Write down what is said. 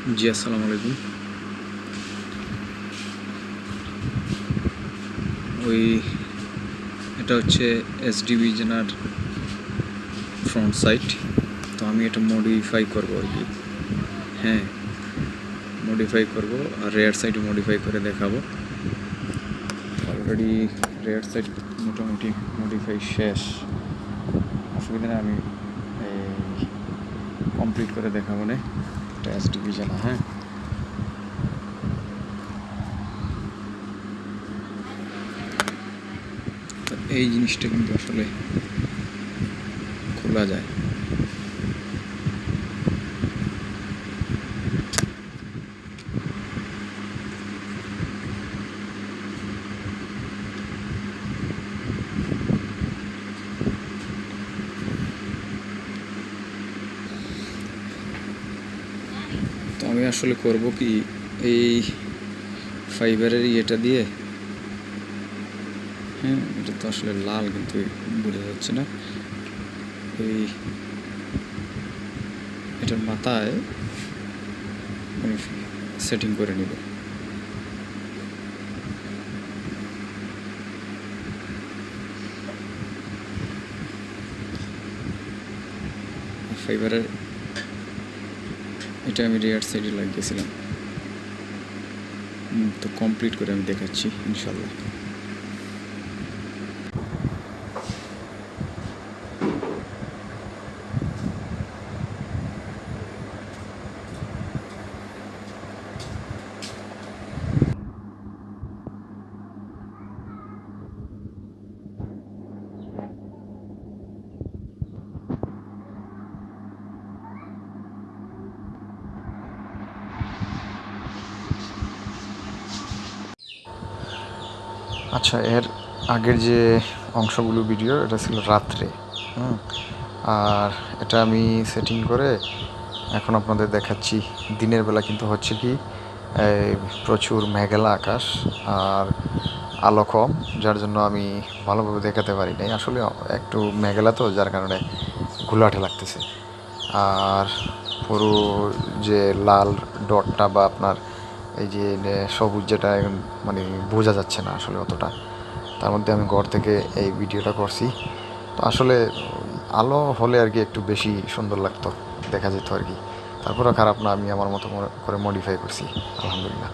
জি আসসালামু আলাইকুম। এটা হচ্ছে এসডিবি জেনার ফ্রন্ট সাইড। তো আমি এটা মডিফাই করব আর কি। হ্যাঁ, মডিফাই করব আর রেয়ার সাইডও মডিফাই করে দেখাবো। অলরেডি রেয়ার সাইড মোটামুটি মডিফাই শেষ, অসুবিধা নেই, আমি কমপ্লিট করে দেখাবো না। এটা এসডিবি জেনা। হ্যাঁ, তো এই জিনিসটা কিন্তু আসলে খোলা যায়। তো আমি আসলে করব কি, এই ফাইবারের ইয়েটা দিয়ে, হ্যাঁ এটা তো আসলে লাল কিন্তু বোঝা যাচ্ছে না, এই এটার মাথায় আমি সেটিং করে নিব। ফাইবারের এটা আমি রেয়ার সাইডে লাগিয়েছিলাম। তো কমপ্লিট করে আমি দেখাচ্ছি ইনশাল্লাহ। আচ্ছা, এর আগের যে অংশগুলো ভিডিও, এটা ছিল রাত্রে। আর এটা আমি সেটিং করে এখন আপনাদের দেখাচ্ছি দিনের বেলা। কিন্তু হচ্ছে কি, প্রচুর মেঘলা আকাশ আর আলো কম, যার জন্য আমি ভালোভাবে দেখাতে পারি নাই। আসলে একটু মেঘলা তো, যার কারণে ঘোলাটে লাগতেছে। আর পুরো যে লাল ডটটা বা আপনার এই যে সবুজ, যেটা মানে বোঝা যাচ্ছে না আসলে অতটা। তার মধ্যে আমি ঘর থেকে এই ভিডিওটা করছি। তো আসলে আলো হলে আর কি একটু বেশি সুন্দর লাগতো, দেখা যেত আর কি। তারপরেও খারাপ না, আমি আমার মতো করে মডিফাই করছি, আলহামদুলিল্লাহ।